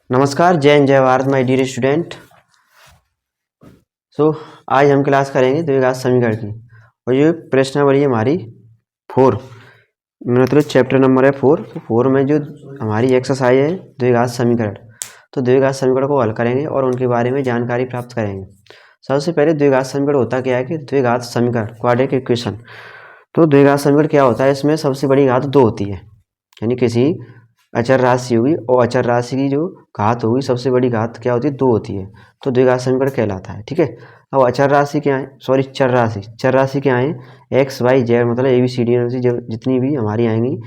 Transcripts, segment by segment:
नमस्कार, जय हिंद जय भारत माय डियर स्टूडेंट। आज हम क्लास करेंगे द्विघात समीकरण की। और ये प्रश्नावली हमारी 4 मतलब चैप्टर नंबर है 4। तो 4 में जो हमारी एक्सरसाइज है द्विघात समीकरण, तो द्विघात समीकरण को हल करेंगे और उनके बारे में जानकारी प्राप्त करेंगे। सबसे पहले द्विघात समीकरण होता क्या है कि द्विघात समीकरण क्वाड्रेटिक इक्वेशन। तो द्विघात समीकरण क्या होता है, इसमें सबसे बड़ी घात 2 होती है, यानी किसी अचर राशि होगी और अचर राशि की जो घात होगी सबसे बड़ी घात क्या होती है, 2 होती है, तो द्विघात समीकरण कहलाता है। ठीक है। अब अचर राशि क्या है, सॉरी चर राशि क्या है, एक्स वाई जेड मतलब ABCD जितनी भी हमारी आएंगी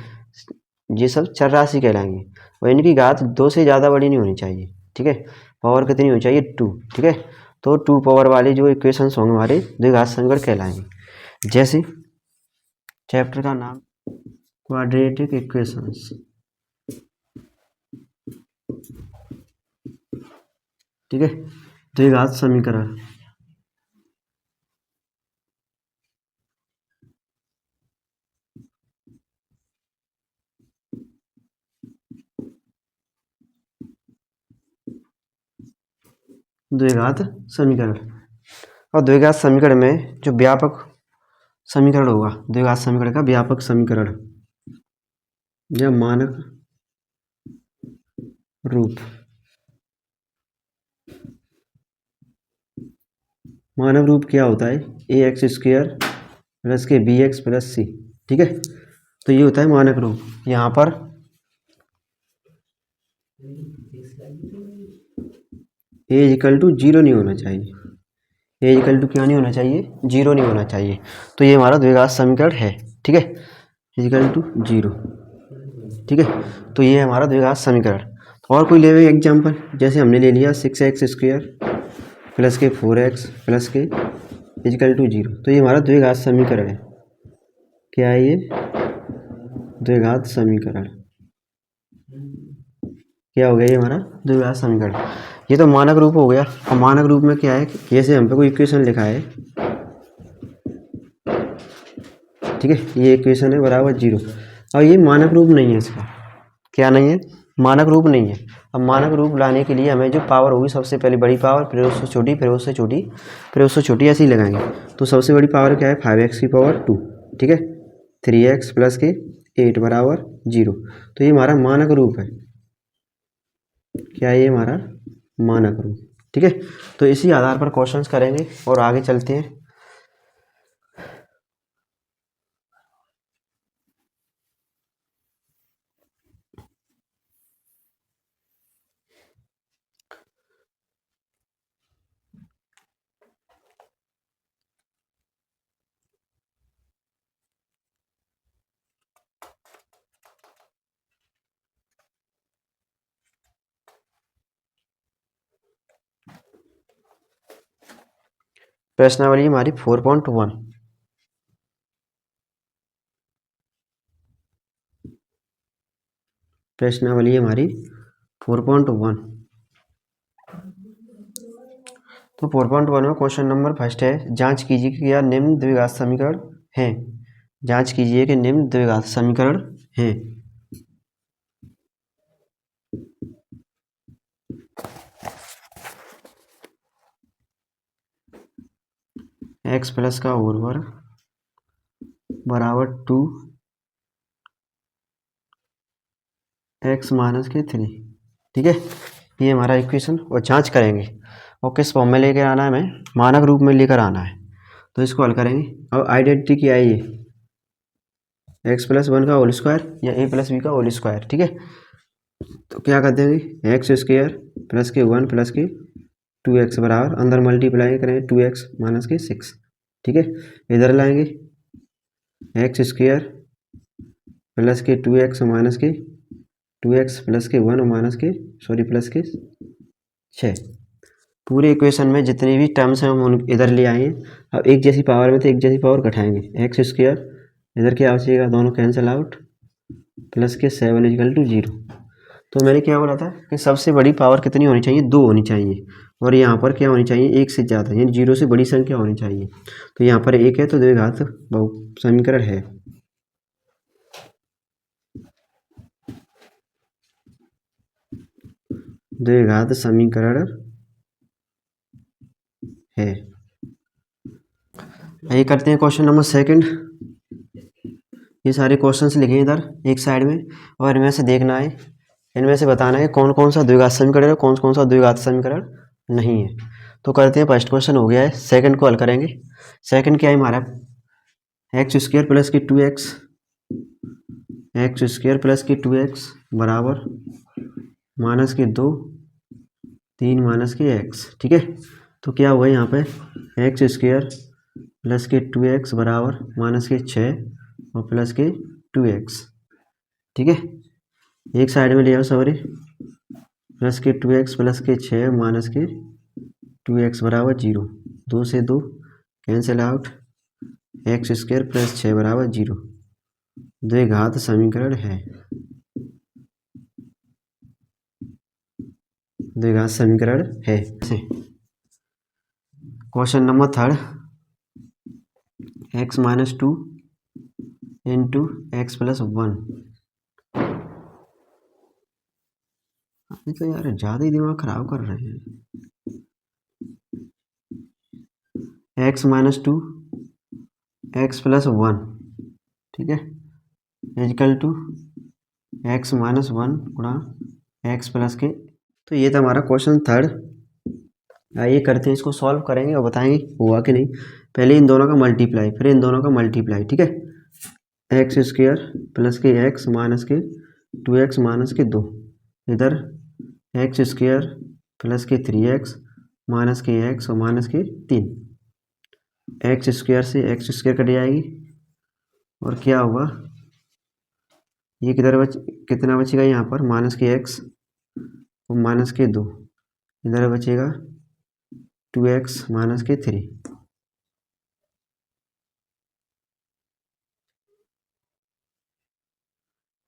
ये सब चर राशि कहलाएंगी और इनकी घात 2 से ज़्यादा बड़ी नहीं होनी चाहिए। ठीक है। पावर कितनी होनी चाहिए, 2। ठीक है। तो 2 पावर वाली जो इक्वेशंस होंगे हमारे द्विघात समीकरण कहलाएंगे। जैसे चैप्टर का नाम क्वाड्रेटिक इक्वेशंस। ठीक है। द्विघात समीकरण। द्विघात समीकरण और द्विघात समीकरण में जो व्यापक समीकरण होगा, द्विघात समीकरण का व्यापक समीकरण या मानक रूप। मानक रूप क्या होता है, AX² प्लस के BX प्लस C। ठीक है। तो ये होता है मानक रूप। यहाँ पर A=0 नहीं होना चाहिए। A= क्या नहीं होना चाहिए, 0 नहीं होना चाहिए। तो ये हमारा द्विघात समीकरण है। ठीक है। A=0। ठीक है। तो ये है हमारा द्विघात समीकरण। और कोई ले एग्जाम्पल, जैसे हमने ले लिया 6x² प्लस के 4x प्लस के =0। तो ये हमारा द्विघात समीकरण है। क्या है ये, द्विघात समीकरण। क्या हो गया ये हमारा द्विघात समीकरण। ये तो मानक रूप हो गया। और मानक रूप में क्या है, जैसे हम पे कोई इक्वेशन लिखा है, ठीक है, ये इक्वेशन है बराबर 0। और ये मानक रूप नहीं है, इसका क्या नहीं है, मानक रूप नहीं है। अब मानक रूप लाने के लिए हमें जो पावर होगी सबसे पहले बड़ी पावर, फिर उससे छोटी, फिर उससे छोटी, फिर उससे छोटी, ऐसे ही लगाएंगे। तो सबसे बड़ी पावर क्या है, 5x⁴ ठीक है, 3x प्लस के 8 बराबर 0। तो ये हमारा मानक रूप है। क्या है ये हमारा मानक रूप। ठीक है। तो इसी आधार पर क्वेश्चंस करेंगे और आगे चलते हैं। प्रश्नावली हमारी 4.1। प्रश्नावली हमारी 4.1। तो 4.1 में क्वेश्चन नंबर फर्स्ट है, जांच कीजिए कि क्या निम्न द्विघात समीकरण है। जांच कीजिए कि निम्न द्विघात समीकरण है। x प्लस का होल वर्ग बराबर 2x माइनस के 3। ठीक है। ये हमारा इक्वेशन और जांच करेंगे और किस फॉर्म में लेकर आना है, हमें मानक रूप में लेकर आना है। तो इसको हल करेंगे और आइडेंटिटी क्या है, ये x+1 का होल स्क्वायर या a+b का होल स्क्वायर। ठीक है। तो क्या कर देंगे, x² प्लस के 1 प्लस के 2x बराबर, अंदर मल्टीप्लाई करेंगे 2x माइनस के 6। ठीक है। इधर लाएंगे x² प्लस के 2x माइनस के 2x प्लस के 1 माइनस के प्लस के 6। पूरे इक्वेशन में जितनी भी टर्म्स हैं हम इधर ले आएंगे। अब एक जैसी पावर में तो एक जैसी पावर घटाएंगे, x² इधर क्या बचेगा, दोनों कैंसिल आउट, प्लस के 7=0। तो मैंने क्या बोला था कि सबसे बड़ी पावर कितनी होनी चाहिए, 2 होनी चाहिए। और यहाँ पर क्या होनी चाहिए, 1 से ज़्यादा, यानी 0 से बड़ी संख्या होनी चाहिए। तो यहाँ पर 1 है तो द्विघात समीकरण है। द्विघात समीकरण है। ये करते हैं क्वेश्चन नंबर सेकंड। ये सारे क्वेश्चंस लिखे हैं इधर एक साइड में, और इनमें से देखना है, इनमें से बताना है कौन कौन सा द्विघात समीकरण है, कौन कौन सा द्विघात समीकरण नहीं है। तो करते हैं, फर्स्ट क्वेश्चन हो गया है, सेकंड को हल करेंगे। सेकंड क्या है हमारा, एक्स स्क्वायर प्लस की 2x, एक्स स्क्वायर प्लस की 2x बराबर माइनस की 2, 3 माइनस की x। ठीक है, तो क्या हुआ यहाँ पे, एक्स स्क्वायर प्लस की 2x बराबर माइनस की 6 और प्लस की 2x। ठीक है, एक साइड में ले आओ सॉरी, प्लस की 2x प्लस की 6 माइनस की 2x बराबर 0, 2 से 2 cancel out, x square plus 6 बराबर 0, द्विघात समीकरण है, द्विघात समीकरण है। Question number third, x minus 2 into x plus 1। तो यार ज़्यादा ही दिमाग खराब कर रहे हैं। x माइनस 2 एक्स प्लस 1, ठीक है, इजिकल टू एक्स माइनस 1 गुणा एक्स प्लस के। तो ये था हमारा क्वेश्चन थर्ड। आइए करते हैं, इसको सॉल्व करेंगे और बताएंगे हुआ कि नहीं। पहले इन दोनों का मल्टीप्लाई, फिर इन दोनों का मल्टीप्लाई। ठीक है, एक्स स्क्वायर प्लस के एक्स माइनस के 2x माइनस के 2, इधर एक्स स्क्वायर प्लस के 3x माइनस के x और माइनस के 3, एक्स स्क्वायर से एक्स स्क्वायर कट जाएगी, और क्या होगा, ये कितना बचेगा यहाँ पर, माइनस के x और माइनस के 2, इधर बचेगा 2x माइनस के 3।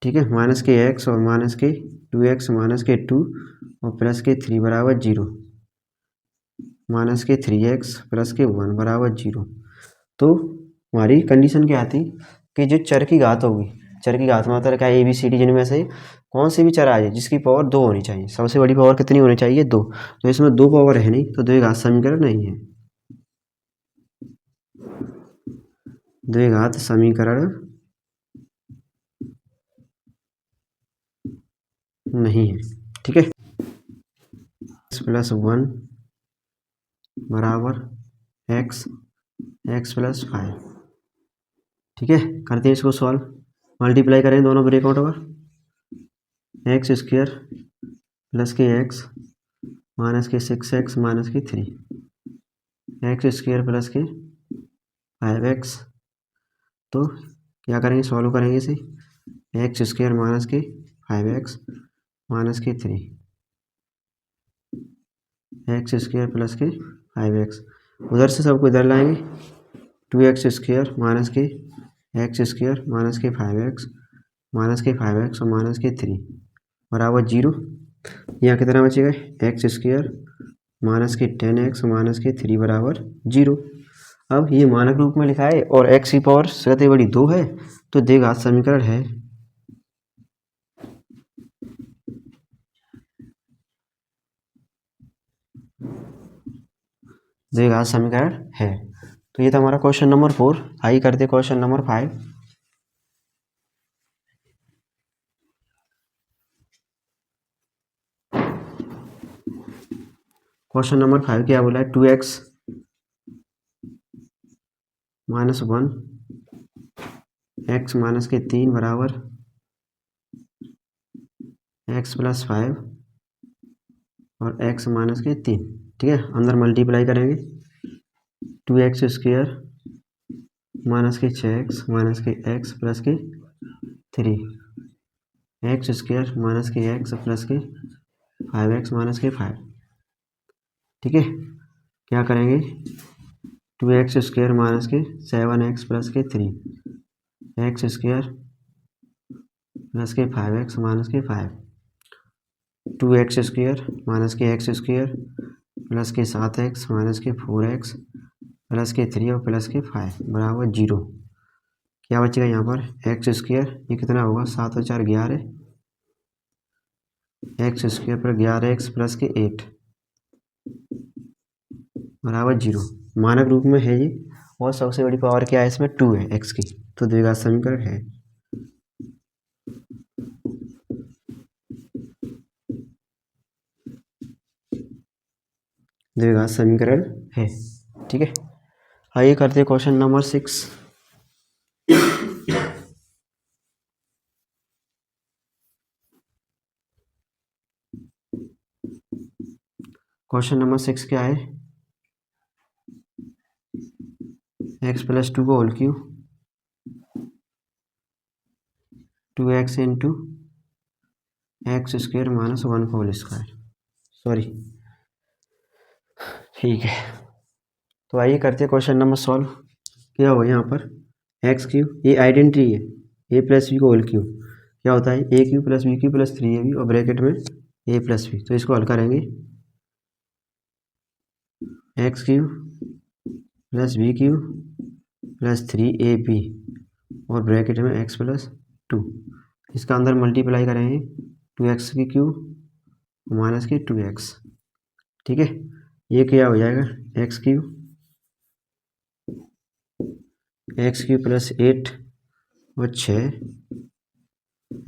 ठीक है, माइनस के x और माइनस के 2x माइनस के 2 और प्लस के 3 बराबर 0, माइनस के 3x प्लस के 1 बराबर 0। तो हमारी कंडीशन क्या आती कि जो चर की घात होगी, चर की घात मतलब क्या, ABCD जिनमें से कौन सी भी चर आ जाए जिसकी पावर 2 होनी चाहिए। सबसे बड़ी पावर कितनी होनी चाहिए, 2। तो इसमें 2 पावर है नहीं, तो द्विघात समीकरण नहीं है, द्विघात समीकरण नहीं है। ठीक है, x प्लस 1 बराबर x, x प्लस 5। ठीक है, करते हैं इसको सॉल्व, मल्टीप्लाई करें दोनों ब्रेकआउट पर, एक्स स्क्वायर प्लस के एक्स माइनस के 6x माइनस के 3, एक्स स्क्वायर प्लस के 5x। तो क्या करेंगे, सॉल्व करेंगे इसे, एक्स स्क्वायर माइनस के 5x माइनस के 3, एक्स स्क्वायर प्लस के 5x, उधर से सबको इधर लाएंगे, 2x स्क्वायर माइनस के एक्स स्क्वायर माइनस के 5x माइनस के 5x और माइनस के 3 बराबर 0। यहाँ कितना बचेगा, एक्स स्क्वायर माइनस के 10x माइनस के 3 बराबर 0। अब ये मानक रूप में लिखा है और x की पावर सबसे बड़ी 2 है, तो द्विघात समीकरण है, द्विघात समीकरण है। तो ये था हमारा क्वेश्चन नंबर 4। आइए करते क्वेश्चन नंबर 5। क्वेश्चन नंबर 5 क्या बोला है, 2x माइनस 1 एक्स माइनस के 3 बराबर एक्स प्लस 5 और एक्स माइनस के 3। ठीक है, अंदर मल्टीप्लाई करेंगे, 2x स्क्वायर माइनस के 6x माइनस के x प्लस के 3, एक्स स्क्वायर माइनस के x प्लस के 5x माइनस के 5। ठीक है, क्या करेंगे, 2x स्क्वायर माइनस के 7x प्लस के 3, एक्स स्क्वायर प्लस के 5x माइनस के 5, 2x स्क्वायर माइनस के x स्क्वायर प्लस के 7x माइनस के 4x प्लस के 3 और प्लस के 5 बराबर 0। क्या बचेगा यहाँ पर, एक्स स्क्वायर, ये कितना होगा, 7 और 4 11, एक्स स्क्वायर पर 11x प्लस के 8 बराबर 0 मानक रूप में है ये। और सबसे बड़ी पावर क्या है इसमें 2 है x की, तो द्विघात समीकरण है। द्विघात समीकरण है। ठीक है, आइए करते हैं क्वेश्चन नंबर 6। क्वेश्चन नंबर 6 क्या है, x प्लस 2 का whole cube 2x into x square minus 1 का होल स्क्वायर, सॉरी। ठीक है, तो आइए करते हैं क्वेश्चन नंबर सॉल्व। क्या हो यहाँ पर एक्स क्यूब, ये आइडेंटिटी है, ए प्लस बी का होल क्यूब क्या होता है a cube plus b cube plus 3ab और ब्रैकेट में ए प्लस बी, तो इसको हल करेंगे x cube plus b cube plus 3ab और ब्रैकेट में एक्स प्लस 2, इसका अंदर मल्टीप्लाई करेंगे 2x की क्यूब माइनस की 2x। ठीक है, ये क्या हो जाएगा एक्स क्यूब प्लस 8 और 6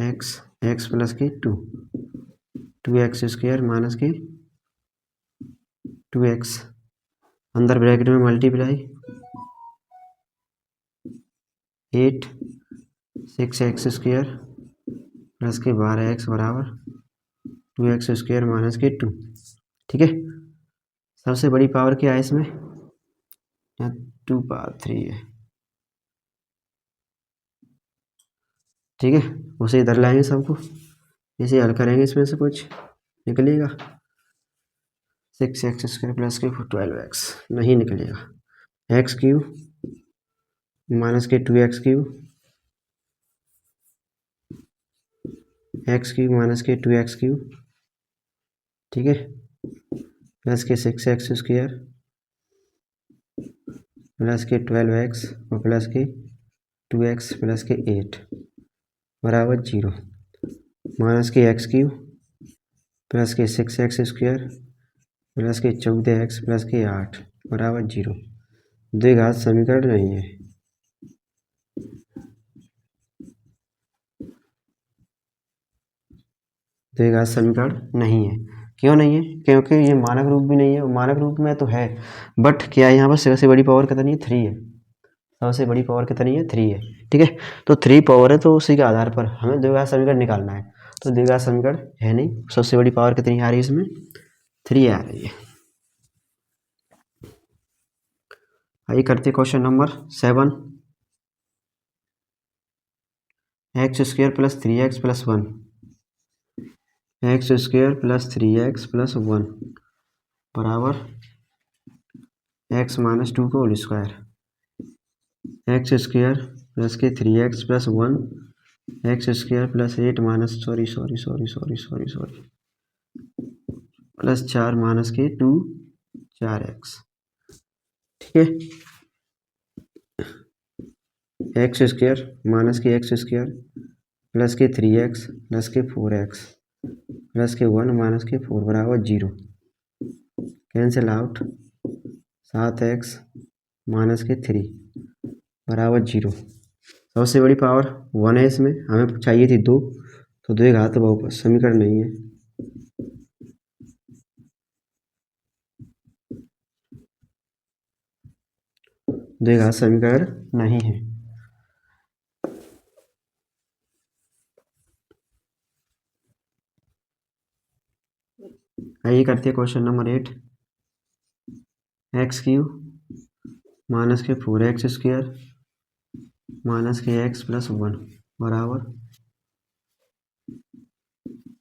एक्स प्लस की 2x स्क्वायर माइनस की 2x, अंदर ब्रैकेट में मल्टीप्लाई 8 6x स्क्वायर प्लस के 12x बराबर 2x स्क्वायर माइनस के 2। ठीक है, सबसे बड़ी पावर क्या है इसमें, यहाँ 2 पावर 3 है। ठीक है, उसे इधर लाएंगे सबको, इसे हल करेंगे, इसमें से कुछ निकलेगा 6x स्क्वायर प्लस के 12x नहीं निकलेगा, एक्स क्यूब माइनस के 2x cube x cube minus के 2x क्यूब, ठीक है, प्लस के 6x स्क्वायर प्लस के 12x और प्लस के 2x प्लस के 8 बराबर 0, माइनस के एक्स क्यूब प्लस के 6x स्क्वायर प्लस के 14x प्लस के 8 बराबर 0। द्विघात समीकरण नहीं है। द्विघात समीकरण नहीं है, क्यों नहीं है, क्योंकि ये मानक रूप भी नहीं है, मानक रूप में तो है बट क्या है यहाँ पर सबसे बड़ी पावर कितनी है 3 है, सबसे बड़ी पावर कितनी है 3 है। ठीक है, तो 3 पावर है, तो उसी के आधार पर हमें द्विघात समीकरण निकालना है, तो द्विघात समीकरण है नहीं, सबसे बड़ी पावर कितनी आ रही है इसमें 3 आ रही है। आइए करते question number 7, x square plus 3x plus 1 x square plus 3x plus 1 बराबर एक्स माइनस 2 का whole square, x square plus के 3x plus 1 x square plus 8 minus sorry plus 4 minus के 2 4x। ठीक है, एक्स स्क्वायर माइनस के x square plus के 3x plus के 4x plus के 1 माइनस के 4 बराबर 0, कैंसिल आउट 7x माइनस के 3 बराबर 0। सबसे बड़ी पावर 1 है, इसमें हमें चाहिए थी 2, तो द्विघात बहुपद समीकरण नहीं है। द्विघात समीकरण नहीं है। आइए करते हैं question number 8, x cube minus के 4x स्क्वायर माइनस के x प्लस 1 बराबर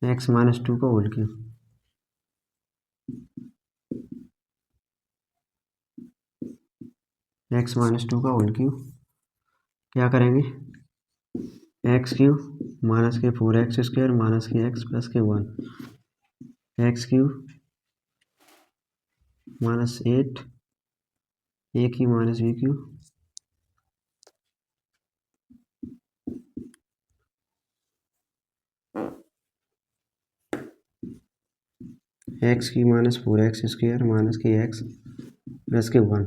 x माइनस 2 का होल क्यूब, x माइनस 2 का होल क्यूब क्या करेंगे एक्स क्यूब माइनस के 4x स्क्वायर माइनस के x प्लस के 1 x cube minus 8 a cube minus b cube x q minus 4x square minus के x plus के 1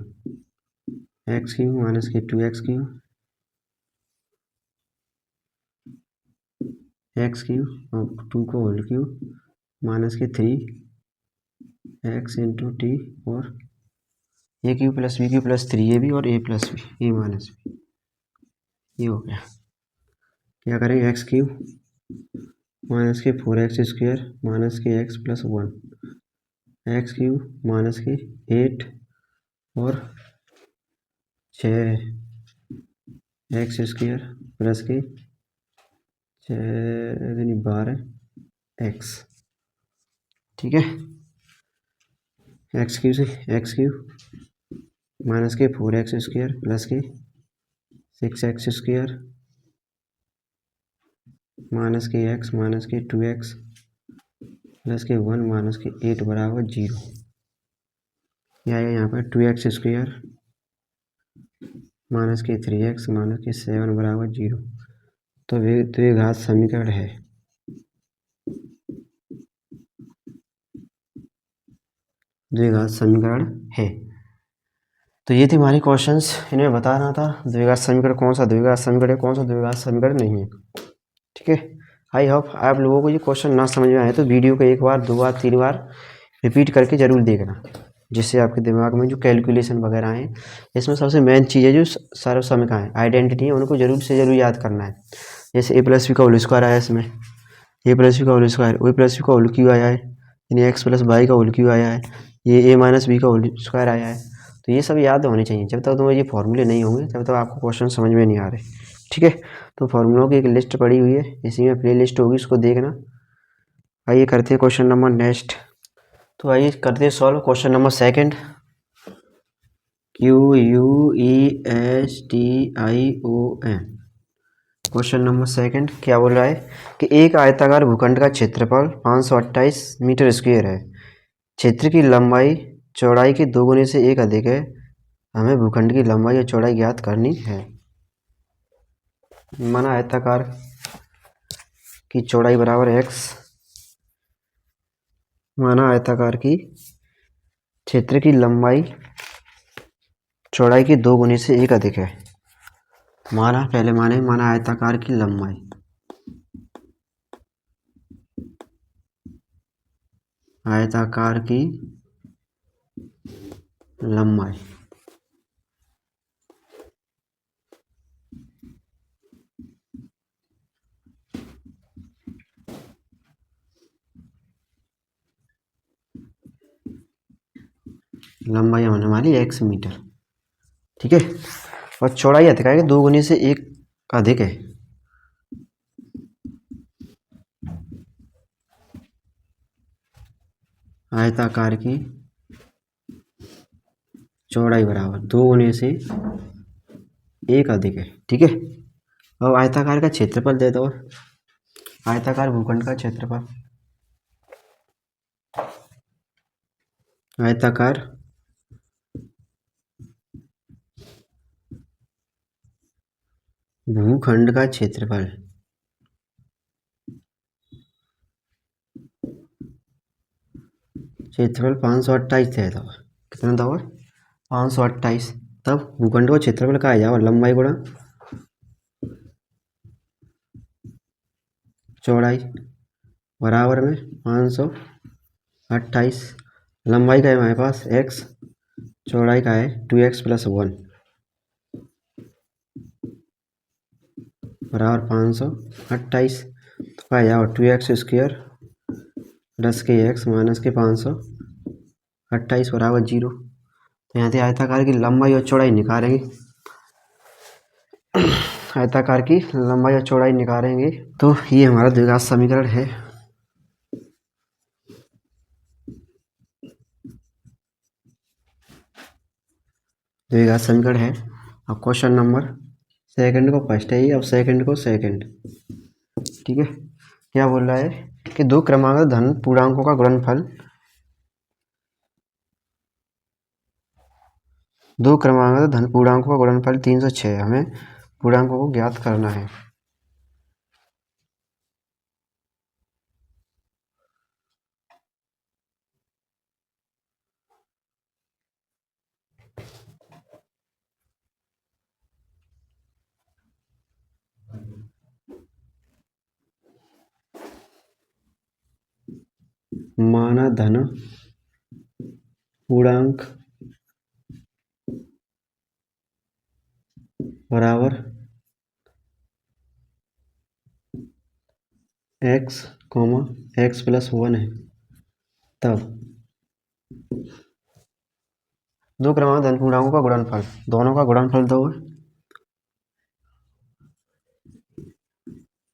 x q minus के 2x Q x Q और 2 को whole Q minus के 3x into t और a q plus b q plus 3 AB और a plus b a minus b. ये हो गया। क्या करेंगे एक्स क्यू माइनस के 4x स्क्वायर माइनस के x plus 1 x q minus के 8 और 6x स्क्वायर प्लस के 12x। ठीक है, एक्स क्यू से एक्स क्यू माइनस के 4x स्क्वायर प्लस के 6x स्क्वायर माइनस के x माइनस के 2x प्लस के 1 माइनस के 8 बराबर 0। यह आएगा यहाँ पर 2x स्क्वायर माइनस के 3x माइनस के 7 बराबर 0। तो द्विघात समीकरण है। द्विघात समीकरण है। तो ये थे हमारे क्वेश्चंस। इन्हें बताना था द्विघात समीकरण कौन सा द्विघात समीकरण है, कौन सा द्विघात समीकरण नहीं है। ठीक है, आई होप आप लोगों को ये क्वेश्चन ना समझ में आए तो वीडियो को 1 बार 2 बार 3 बार रिपीट करके ज़रूर देखना, जिससे आपके दिमाग में जो कैलकुलेशन वगैरह हैं, इसमें सबसे मेन चीज़ है जो सर्वसमीकरण आइडेंटिटी है, उनको जरूर से जरूर याद करना है। जैसे ए प्लस बी का होल स्क्वायर आया इसमें, ए प्लस बी का whole square, o plus b का होल क्यू आया है, यानी एक्स प्लस वाई का होल क्यू आया है, ये ए माइनस बी का होल स्क्वायर आया है। तो ये सब याद होने चाहिए। जब तक तुम्हें ये फॉर्मूले नहीं होंगे तब तक आपको क्वेश्चन समझ में नहीं आ रहे। ठीक है, तो फॉर्मूलों की एक लिस्ट पड़ी हुई है, इसी में प्ले लिस्ट होगी, उसको देखना। आइए करते हैं क्वेश्चन नंबर नेक्स्ट। तो आइए करते हैं solve question number second. QUESTION question number second क्या बोल रहा है कि एक आयताकार भूखंड का क्षेत्रफल 528 मीटर स्क्वायर है। क्षेत्र की लंबाई चौड़ाई के 2 गुने से 1 अधिक है। हमें भूखंड की लंबाई और चौड़ाई ज्ञात करनी है। माना आयताकार की चौड़ाई बराबर x, माना आयताकार की क्षेत्र की लंबाई चौड़ाई के 2 गुने से 1 अधिक है। माना पहले माना आयताकार की लंबाई, आयताकार की लंबाई लंबाई होने वाली x मीटर। ठीक है, और चौड़ाई आयताकार के 2 गुने से 1 अधिक है। आयताकार की चौड़ाई बराबर 2 गुने से 1 अधिक है। ठीक है, अब आयताकार का क्षेत्रफल दे दो। आयताकार भूखंड का क्षेत्रफल, आयताकार भूखंड का क्षेत्रफल क्षेत्रफल 528 है। तो कितना था? 528। तब भूखंड का क्षेत्रफल का आ जाओ लंबाई गुणा चौड़ाई बराबर में 528। लंबाई का है हमारे पास x, चौड़ाई का है 2x प्लस 1 बराबर 528। तो आ जाओ 2x स्क्वायर प्लस के x माइनस के 528 बराबर 0। तो यहाँ से आयताकार की लंबाई और चौड़ाई निकालेंगे। आयताकार की लंबाई और चौड़ाई निकालेंगे तो ये हमारा द्विघात समीकरण है। द्विघात समीकरण है। अब क्वेश्चन नंबर सेकंड को फर्स्ट है, अब सेकंड को सेकंड। ठीक है, क्या बोल रहा है कि 2 क्रमागत धन पूर्णांकों का गुणनफल, 2 क्रमागत धन पूर्णांकों का गुणनफल 306। हमें पूर्णांकों को ज्ञात करना है। माना धन पूर्णांक बराबर x, x+1 है, तब दो क्रमांक धन पूर्णांकों का गुणनफल, दोनों का गुणनफल दो है,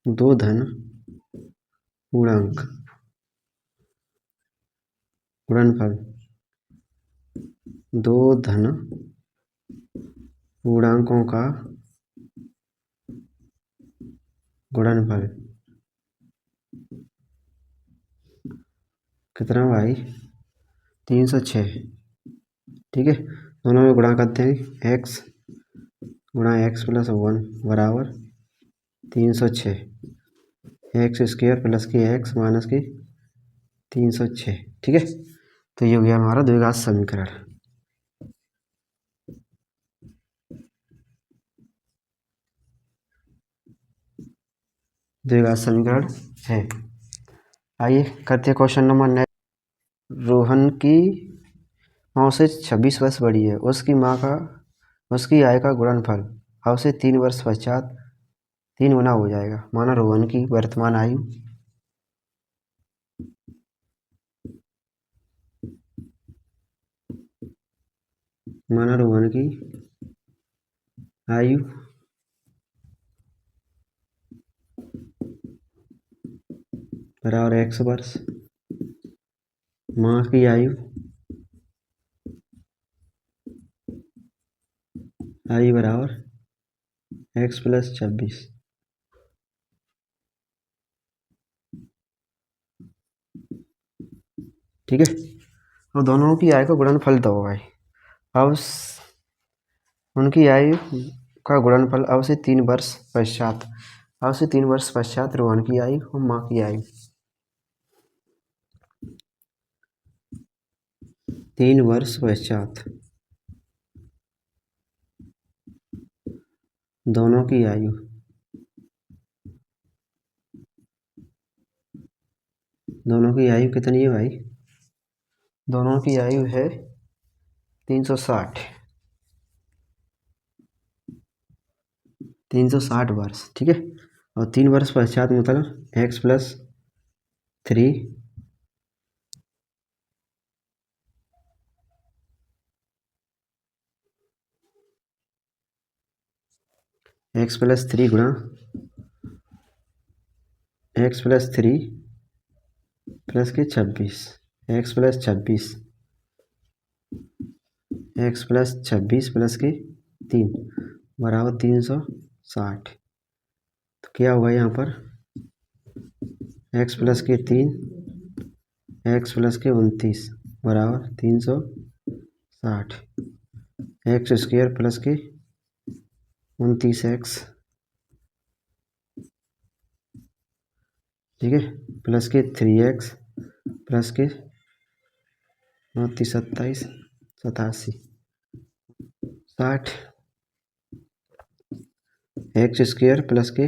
दो धन पूर्णांक गुणनफल, दो धन पूर्णांकों का गुणनफल कितना भाई 306। ठीक है, दोनों में गुणा करते हैं, x गुणा x+1 बराबर 306, x² प्लस की x माइनस की 306। ठीक है, तो ये हो गया हमारा द्विघात समीकरण। द्विघात समीकरण है। आइए करते हैं क्वेश्चन नंबर नेक्स्ट। रोहन की माँ से 26 वर्ष बड़ी है, उसकी आय का गुणनफल अब से 3 वर्ष पश्चात 3 गुना हो जाएगा। माना रोहन की वर्तमान आयु बराबर x वर्ष, माँ की आयु बराबर x+26। ठीक है, और दोनों की आय का गुणनफल दो भाई। अब उनकी आयु का गुणनफल अब से 3 वर्ष पश्चात रोहन की आयु और माँ की आयु 3 वर्ष पश्चात दोनों की आयु कितनी है भाई? दोनों की आयु है 360 वर्ष। ठीक है, और 3 वर्ष पश्चात मतलब x+3 गुणा x+3 प्लस के 26 x+26 प्लस के 3 बराबर 360। तो क्या होगा यहाँ पर x प्लस के 3 x प्लस के 29 बराबर 360, x² प्लस के 29x, ठीक है, प्लस के 3x प्लस के 29 27 87 60, x² प्लस के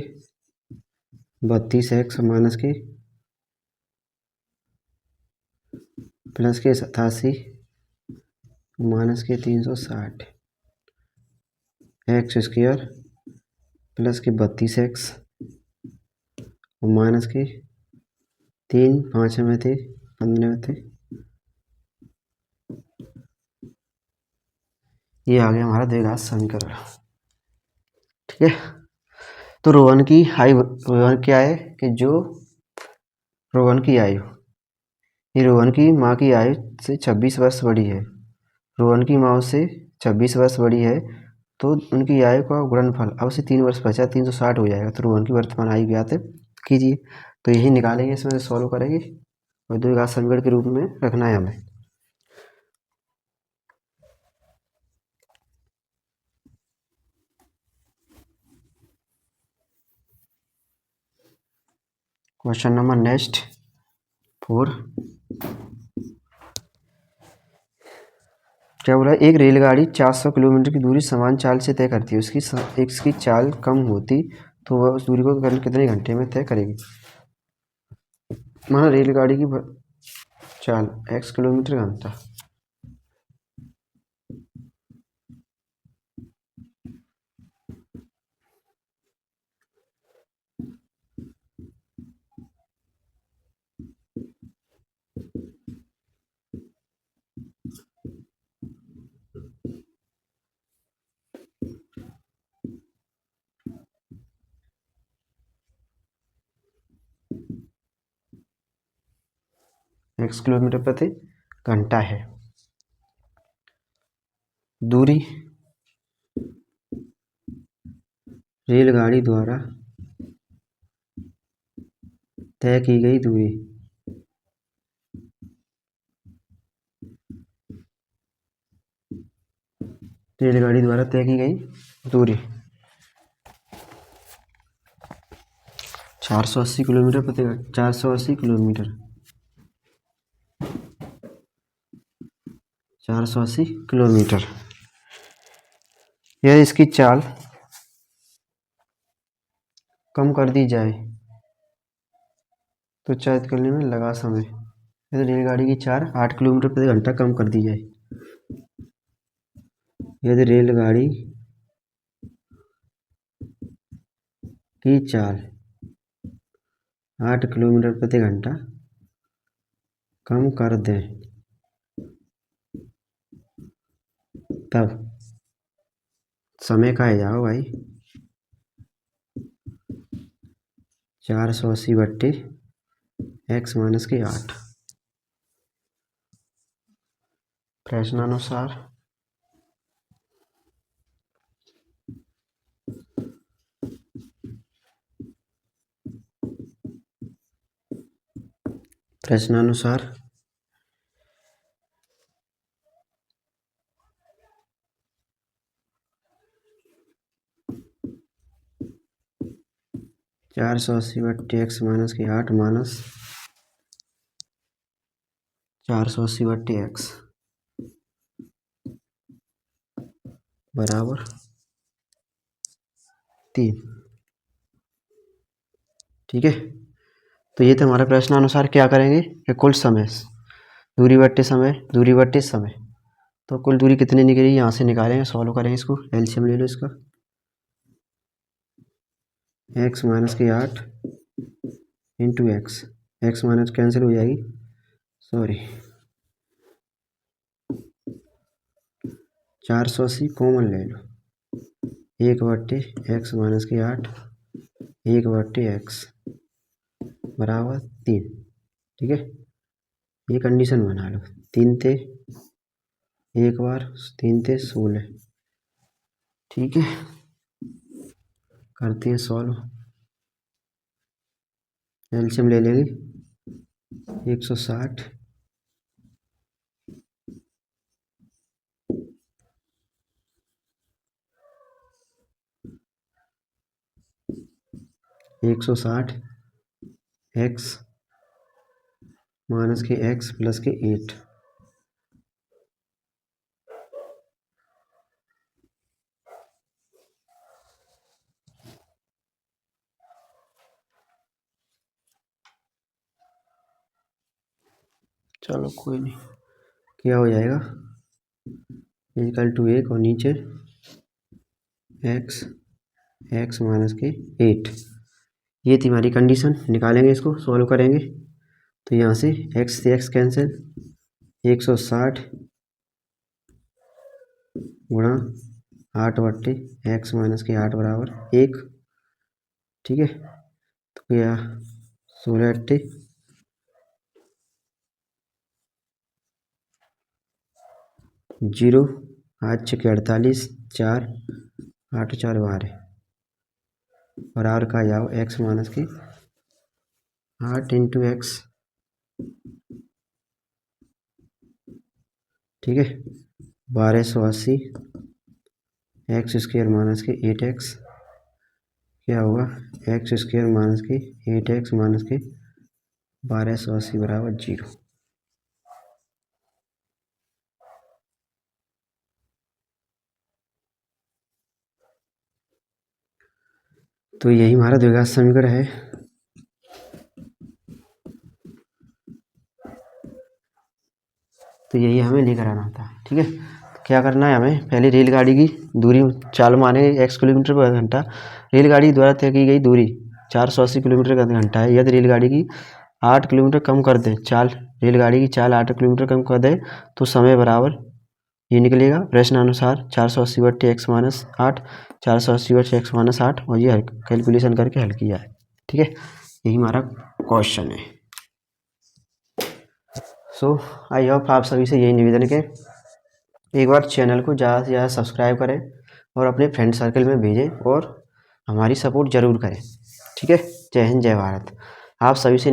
32x माइनस के प्लस के 87 माइनस के 360, x² प्लस के 32x और माइनस के 3 5 में थे 15 में थे। ये आ गया हमारा द्विघात समीकरण। ठीक है, तो रोहन क्या है कि जो रोहन की आयु, ये रोहन की माँ की आयु से 26 वर्ष बड़ी है, रोहन की माँ से 26 वर्ष बड़ी है, तो उनकी आयु का गुणनफल अब से 3 वर्ष पश्चात 360 हो जाएगा। तो रोहन की वर्तमान आयु ज्ञात कीजिए। तो यही निकालेंगे, इसमें सॉल्व करेंगे और द्विघात समीकरण के रूप में रखना है हमें। Question number next 4। क्या बोला? एक रेलगाड़ी 400 किलोमीटर की दूरी समान चाल से तय करती है, उसकी चाल कम होती तो वह उस दूरी को कितने घंटे में तय करेगी? माना रेलगाड़ी की चाल x किलोमीटर घंटा। x किलोमीटर प्रति घंटा है। दूरी रेलगाड़ी द्वारा तय की गई दूरी रेलगाड़ी द्वारा तय की गई दूरी 480 किलोमीटर प्रति घंटा। 480 किलोमीटर 480 किलोमीटर। यदि इसकी चाल कम कर दी जाए तो चार्ज करने में लगा समय। यदि रेलगाड़ी की चाल 8 किलोमीटर प्रति घंटा कम कर दी जाए, यदि रेलगाड़ी की चाल 8 किलोमीटर प्रति घंटा कम कर दें तब समय का है जाओ भाई 480 बट्टे x माइनस के 8। प्रश्नानुसार प्रश्नानुसार 480 बट्टे x माइनस के 8 माइनस 480 बट्टे x बराबर 3। ठीक है, तो ये तो हमारा प्रश्नानुसार क्या करेंगे कि कुल समय दूरी बट्टे समय, दूरी बट्टे समय, तो कुल दूरी कितनी निकलेगी यहाँ से निकालेंगे, सॉल्व करेंगे इसको। एलसीएम ले लो इसका, x माइनस के 8 into x, x minus cancel हो जाएगी, सॉरी 480 कॉमन ले लो, 1 बट्टे एक्स माइनस के 8 1 बट्टे एक्स बराबर 3। ठीक है, ये कंडीशन बना लो। 3 थे एक बार, 3 थे 16। ठीक है, करते हैं सॉल्व। एलसीएम ले लेंगे 160 160 एक्स माइनस के एक्स प्लस के 8। चलो कोई नहीं, क्या हो जाएगा इक्वल टू 1 और नीचे एक्स एक्स माइनस के 8। ये थी हमारी कंडीशन। निकालेंगे इसको, सॉल्व करेंगे तो यहाँ से एक्स से एक्स कैंसिल, 160 गुणा 8 बट्टे एक्स माइनस के 8 बराबर 1। ठीक है, तो क्या 16 अट्टे 0, 8 छः 48, 4 8 4 12 बराबर का जाओ एक्स माइनस के 8 इंटू एक्स। ठीक है, 1280 एक्स स्क्वायर माइनस के 8x क्या होगा, एक्स स्क्वायर माइनस के 8x माइनस के 1280 बराबर 0। तो यही हमारा द्विघात समीकरण है। तो यही हमें लेकर आना होता है। ठीक है, क्या करना है हमें, पहले रेलगाड़ी की दूरी चाल मानेंगे x किलोमीटर पर घंटा। रेलगाड़ी द्वारा तय की गई दूरी 480 किलोमीटर का घंटा है। यदि रेलगाड़ी की 8 किलोमीटर कम कर दे चाल, रेलगाड़ी की चाल 8 किलोमीटर कम कर दे तो समय बराबर ये निकलेगा प्रश्नानुसार 480/x-8, 480/x-8, और ये कैलकुलेशन करके हल किया है। ठीक है, यही हमारा क्वेश्चन है। सो आई होप आप सभी से यही निवेदन है कि एक बार चैनल को ज़्यादा से ज़्यादा सब्सक्राइब करें और अपने फ्रेंड सर्कल में भेजें और हमारी सपोर्ट ज़रूर करें। ठीक है, जय हिंद जय भारत। आप सभी से